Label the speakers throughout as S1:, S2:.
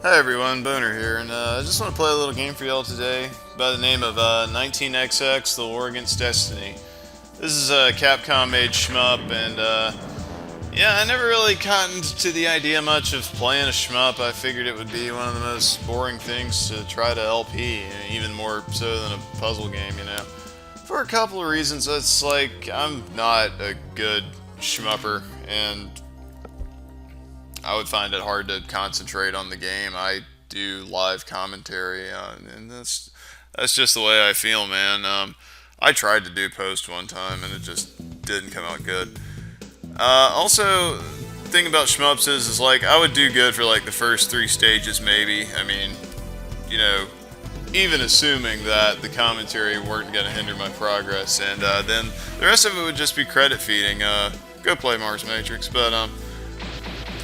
S1: Hi everyone, Boner here, and I just want to play a little game for y'all today by the name of 19XX: The War Against Destiny. This is a Capcom-made shmup, and yeah, I never really gotten to the idea much of playing a shmup. I figured it would be one of the most boring things to try to LP, even more so than a puzzle game, you know. For a couple of reasons, it's like I'm not a good shmupper, and I would find it hard to concentrate on the game. I do live commentary, and that's just the way I feel, man. I tried to do post one time, and it just didn't come out good. Also, thing about shmups is like I would do good for like the first three stages, maybe. I mean, you know, even assuming that the commentary weren't going to hinder my progress, and then the rest of it would just be credit feeding. Go play Mars Matrix, but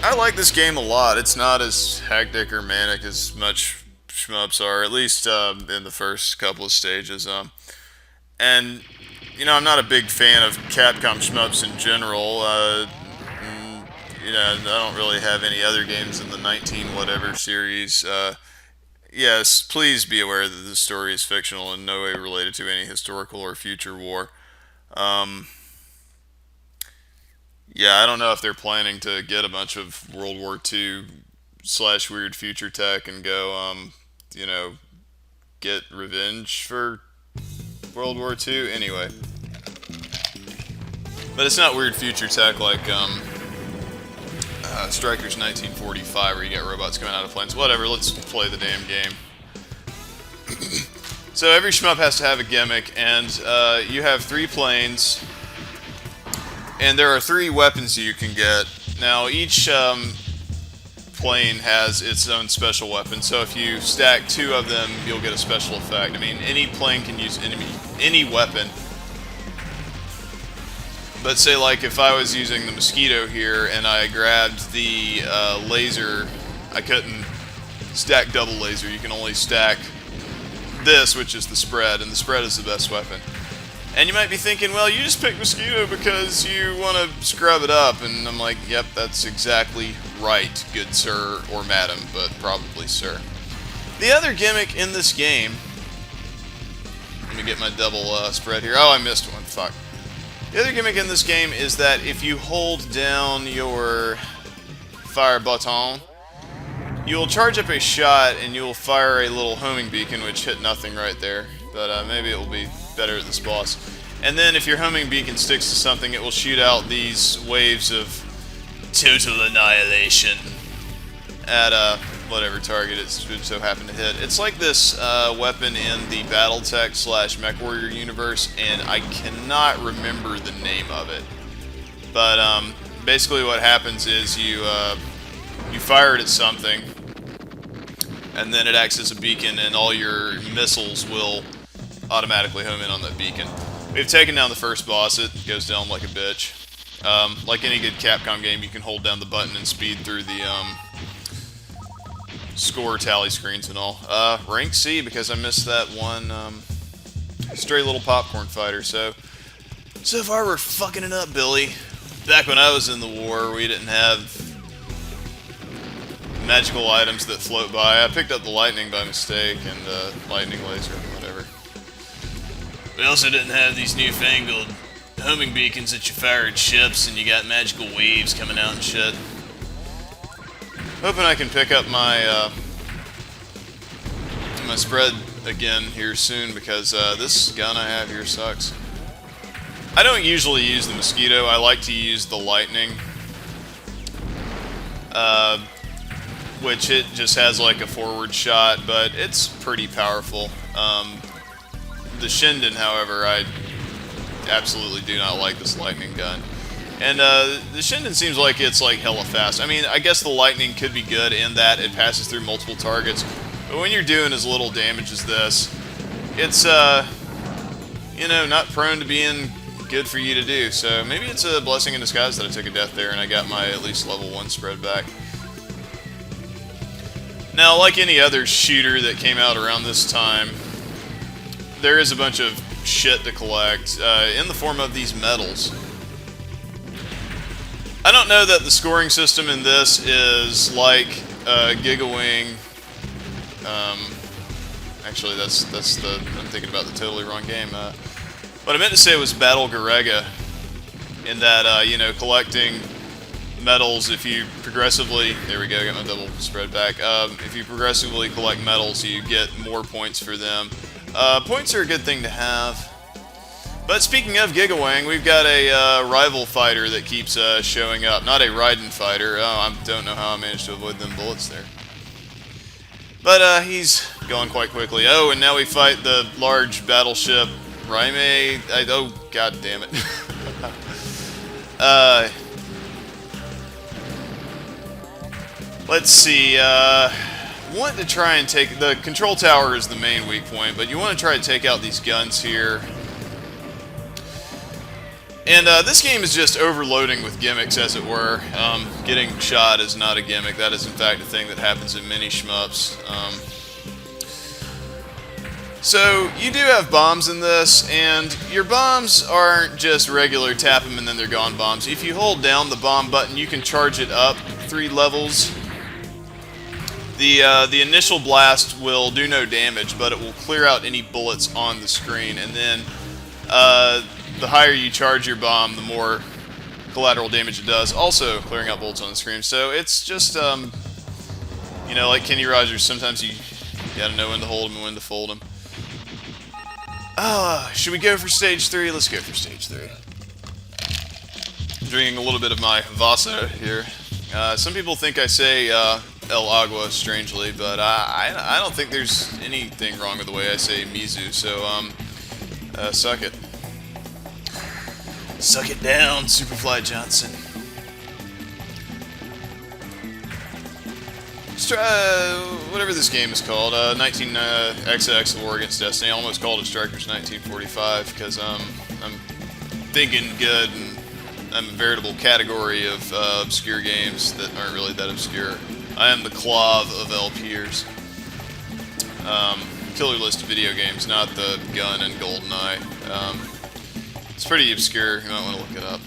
S1: I like this game a lot. It's not as hectic or manic as much shmups are, at least in the first couple of stages. And you know, I'm not a big fan of Capcom shmups in general. You know, I don't really have any other games in the 19 whatever series. Yes, please be aware that this story is fictional and no way related to any historical or future war. Um, yeah, I don't know if they're planning to get a bunch of World War II slash weird future tech and go, you know, get revenge for World War II. Anyway, but it's not weird future tech like Strikers 1945, where you get robots coming out of planes. Whatever. Let's play the damn game. So every shmup has to have a gimmick, and you have three planes, and there are three weapons you can get. Now each plane has its own special weapon, so if you stack two of them, you'll get a special effect. I mean, any plane can use any weapon. But say like if I was using the Mosquito here and I grabbed the laser, I couldn't stack double laser. You can only stack this, which is the spread, and the spread is the best weapon. And you might be thinking, well, you just picked Mosquito because you want to scrub it up, and I'm like, yep, that's exactly right, good sir or madam, but probably sir. The other gimmick in this game, let me get my double spread here. Oh, I missed one, fuck. The other gimmick in this game is that if you hold down your fire button, you'll charge up a shot and you'll fire a little homing beacon, which hit nothing right there, but maybe it will be better at this boss. And then if your homing beacon sticks to something, it will shoot out these waves of total annihilation at whatever target it would so happen to hit. It's like this weapon in the BattleTech slash MechWarrior universe, and I cannot remember the name of it. But basically what happens is you fire it at something, and then it acts as a beacon, and all your missiles will automatically home in on that beacon. We've taken down the first boss. It goes down like a bitch. Like any good Capcom game, you can hold down the button and speed through the score tally screens and all. Rank C, because I missed that one stray little popcorn fighter. So far we're fucking it up, Billy. Back when I was in the war, we didn't have magical items that float by. I picked up the lightning by mistake, and lightning laser, whatever. We also didn't have these newfangled homing beacons that you fire at ships, and you got magical waves coming out and shit. Hoping I can pick up my my spread again here soon, because this gun I have here sucks. I don't usually use the Mosquito. I like to use the lightning, which it just has like a forward shot, but it's pretty powerful. The Shinden, however, I absolutely do not like this lightning gun. And the Shinden seems like it's like hella fast. I mean, I guess the lightning could be good in that it passes through multiple targets, but when you're doing as little damage as this, it's you know, not prone to being good for you to do. So maybe it's a blessing in disguise that I took a death there and I got my at least level 1 spread back. Now, like any other shooter that came out around this time, there is a bunch of shit to collect in the form of these medals. I don't know that the scoring system in this is like Gigawing. Actually, I'm thinking about the totally wrong game. What I meant to say was Battle Garega, in that, you know, collecting medals, if you progressively, there we go, get my double spread back, if you progressively collect medals, you get more points for them. Points are a good thing to have. But speaking of Gigawang, we've got a rival fighter that keeps showing up. Not a Raiden fighter. Oh, I don't know how I managed to avoid them bullets there. But he's going quite quickly. Oh, and now we fight the large battleship Raime. Oh, god damn it. Let's see. Want to try and take... The control tower is the main weak point, but you want to try to take out these guns here. And this game is just overloading with gimmicks, as it were. Getting shot is not a gimmick. That is, in fact, a thing that happens in many shmups. So, you do have bombs in this, and your bombs aren't just regular tap them and then they're gone bombs. If you hold down the bomb button, you can charge it up 3 levels. The initial blast will do no damage, but it will clear out any bullets on the screen, and then the higher you charge your bomb, the more collateral damage it does, also clearing out bullets on the screen. So it's just, you know, like Kenny Rogers, sometimes you gotta know when to hold them and when to fold them. Should we go for stage 3? Let's go for stage 3. I'm drinking a little bit of my Vasa here. Some people think I say El Agua strangely, but I don't think there's anything wrong with the way I say Mizu, so suck it. Suck it down, Superfly Johnson. Let's try whatever this game is called, 19XX, The War Against Destiny. I almost called it Strikers 1945 because I'm thinking good, and I'm a veritable category of obscure games that aren't really that obscure. I am the Clav of LPers. Killer List of video games, not the Gun and GoldenEye. It's pretty obscure, you might want to look it up.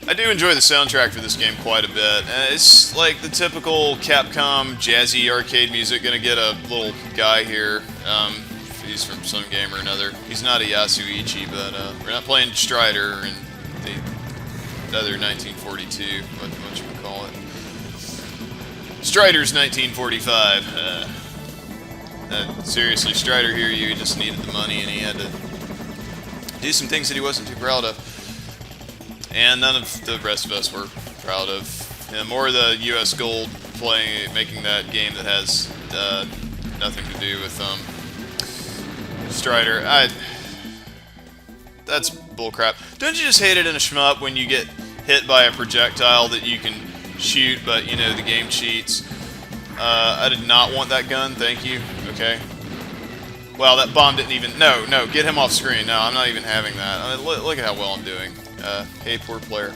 S1: I do enjoy the soundtrack for this game quite a bit. It's like the typical Capcom jazzy arcade music. Gonna get a little guy here. He's from some game or another. He's not a Yasuichi, but we're not playing Strider and the other 1942, what you would call it. Strider's 1945. Seriously, Strider here, you just needed the money and he had to do some things that he wasn't too proud of. And none of the rest of us were proud of him or the US Gold making that game that has nothing to do with Strider. That's bullcrap. Don't you just hate it in a shmup when you get hit by a projectile that you can shoot, but you know the game cheats? I did not want that gun, thank you. Okay. Well, that bomb didn't even... No, get him off screen. No, I'm not even having that. I mean, look at how well I'm doing. Hey, poor player.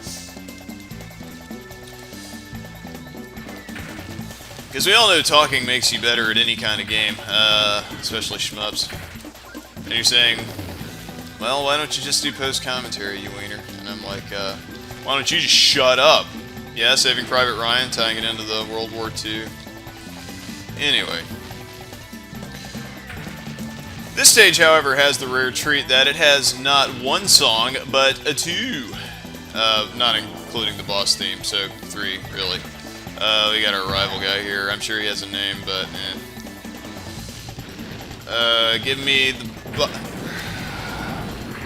S1: Because we all know talking makes you better at any kind of game, especially shmups. And you're saying, well, why don't you just do post-commentary, you wiener? And I'm like, why don't you just shut up? Yeah, Saving Private Ryan, tying it into the World War II. Anyway. This stage, however, has the rare treat that it has not one song, but 2. Not including the boss theme, so 3, really. We got our rival guy here. I'm sure he has a name, but give me the...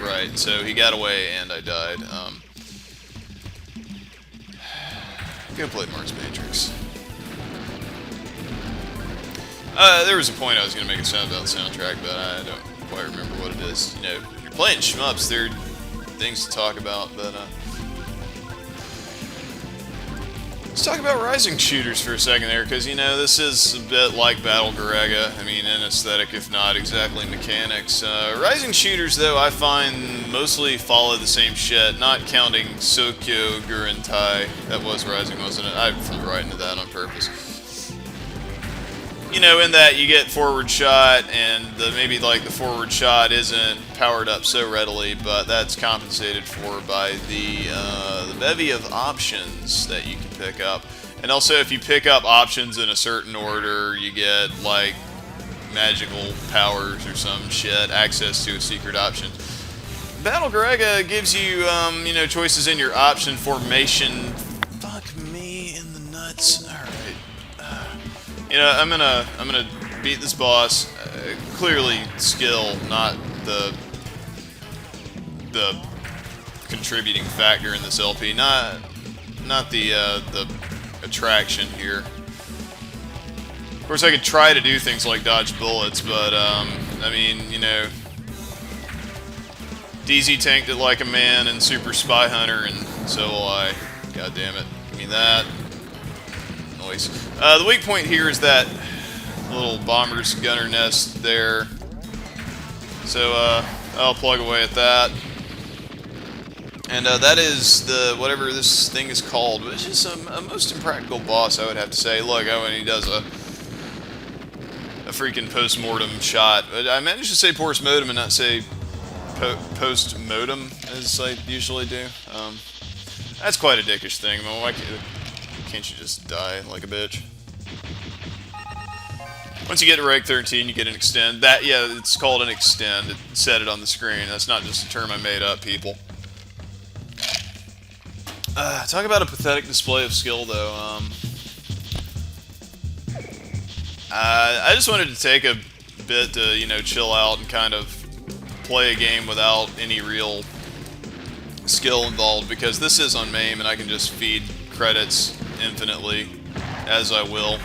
S1: Right, so he got away and I died. Go play Mars Matrix. There was a point I was going to make a sound about the soundtrack, but I don't quite remember what it is. You know, you're playing shmups, there are things to talk about, but let's talk about rising shooters for a second there, because, you know, this is a bit like Battle Garega. I mean, in aesthetic, if not exactly mechanics. Rising shooters, though, I find mostly follow the same shit, not counting Sokyo Gurentai. That was Rising, wasn't it? I flew right into that on purpose. You know, in that you get forward shot, and maybe like the forward shot isn't powered up so readily, but that's compensated for by the bevy of options that you can pick up. And also, if you pick up options in a certain order, you get, like, magical powers or some shit, access to a secret option. Battle Garegga gives you, you know, choices in your option formation. Fuck me in the nuts. Alright. You know, I'm gonna beat this boss. Clearly skill, not the contributing factor in this LP. Not the attraction here. Of course, I could try to do things like dodge bullets, but I mean, you know, DZ tanked it like a man in Super Spy Hunter, and so will I. God damn it. Give me that. Noise. The weak point here is that little bomber's gunner nest there. So, I'll plug away at that. And that is the, whatever this thing is called, which is a most impractical boss, I would have to say. Look, oh, and he does a freaking post-mortem shot. But I managed to say post-mortem and not say post-mortem, as I usually do. That's quite a dickish thing. I mean, why can't you just die like a bitch? Once you get to rank 13, you get an extend. That, yeah, it's called an extend. It said it on the screen. That's not just a term I made up, people. Talk about a pathetic display of skill, though. I just wanted to take a bit to, you know, chill out and kind of play a game without any real skill involved, because this is on MAME and I can just feed credits infinitely as I will.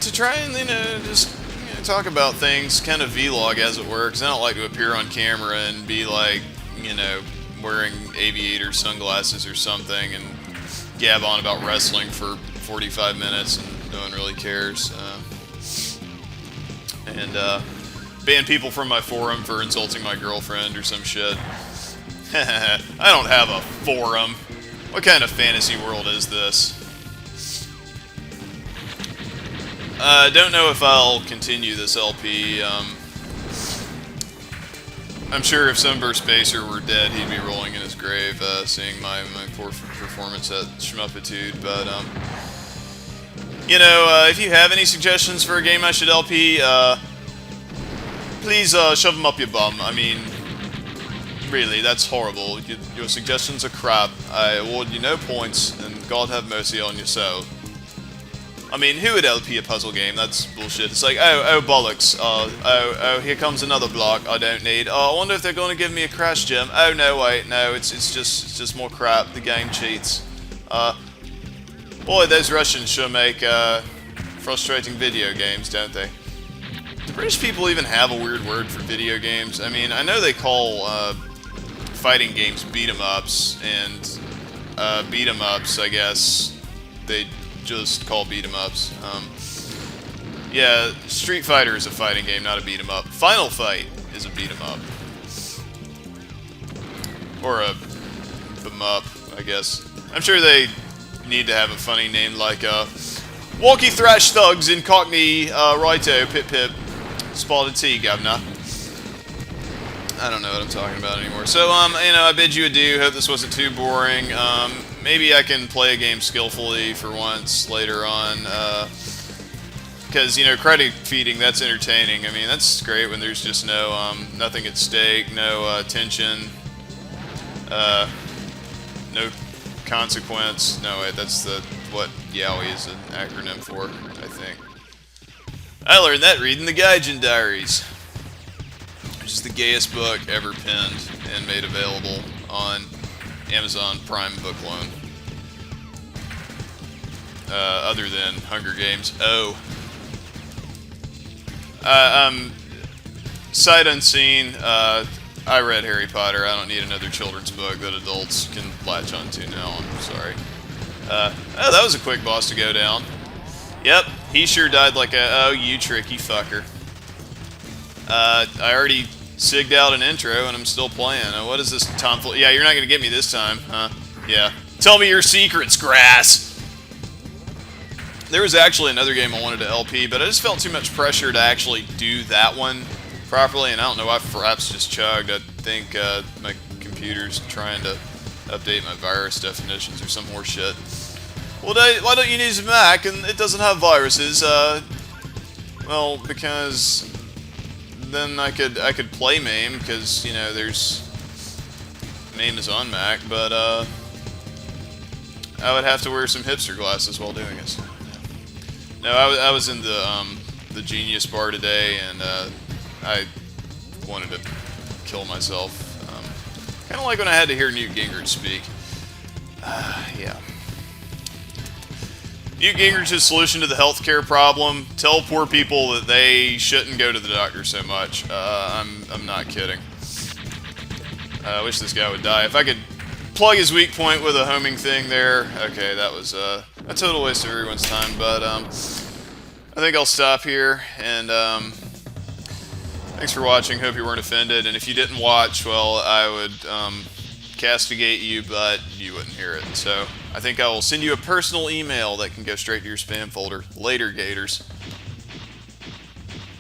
S1: To try and, you know, just talk about things, kind of vlog as it were, because I don't like to appear on camera and be like, you know, wearing aviator sunglasses or something and gab on about wrestling for 45 minutes and no one really cares. And ban people from my forum for insulting my girlfriend or some shit. I don't have a forum. What kind of fantasy world is this? Don't know if I'll continue this LP. I'm sure if Sunburst Baser were dead, he'd be rolling in his grave, seeing my poor performance at Shmuppitude. But, you know, if you have any suggestions for a game I should LP, please shove them up your bum. I mean, really, that's horrible. Your suggestions are crap. I award you no points, and God have mercy on your soul. I mean, who would LP a puzzle game? That's bullshit. It's like, oh, bollocks. Oh, here comes another block I don't need. Oh, I wonder if they're going to give me a crash gem. Oh, no, wait, no, it's just more crap. The game cheats. Boy, those Russians sure make frustrating video games, don't they? Do British people even have a weird word for video games? I mean, I know they call fighting games beat-em-ups, and beat-em-ups, I guess, they just call beat-em-ups. Yeah, Street Fighter is a fighting game, not a beat-em-up. Final Fight is a beat-em-up. Or a beat-em-up, I guess. I'm sure they need to have a funny name like, Walkie Thrash Thugs in Cockney, Righto, Pip Pip, Spotted Tea, Governor. I don't know what I'm talking about anymore. So, you know, I bid you adieu. Hope this wasn't too boring. Maybe I can play a game skillfully for once later on. Because, you know, credit feeding, that's entertaining. I mean, that's great when there's just no, nothing at stake, no, tension, no consequence. No, wait, that's what Yowie is an acronym for, I think. I learned that reading the Gaijin Diaries, which is the gayest book ever penned and made available on Amazon Prime Book Loan. Other than Hunger Games. Oh. Sight unseen, I read Harry Potter. I don't need another children's book that adults can latch onto now. I'm sorry. Oh, that was a quick boss to go down. Yep, he sure died like a... Oh, you tricky fucker. I already sigged out an intro and I'm still playing. What is this tomfoolery? Yeah, you're not gonna get me this time, huh? Yeah. Tell me your secrets, grass! There was actually another game I wanted to LP, but I just felt too much pressure to actually do that one properly, and I don't know, I perhaps just chugged. I think my computer's trying to update my virus definitions or some more shit. Well, why don't you use a Mac and it doesn't have viruses? Well, because then I could play MAME, because, you know, there's MAME is on Mac, but I would have to wear some hipster glasses while doing it. No, I was in the Genius bar today, and I wanted to kill myself. Kind of like when I had to hear Newt Gingrich speak. Yeah. Newt Gingrich's solution to the healthcare problem: tell poor people that they shouldn't go to the doctor so much. I'm not kidding. I wish this guy would die. If I could plug his weak point with a homing thing there. Okay, that was a total waste of everyone's time, but I think I'll stop here, and thanks for watching. Hope you weren't offended, and if you didn't watch, well, I would castigate you, but you wouldn't hear it. So I think I will send you a personal email that can go straight to your spam folder. Later, Gators.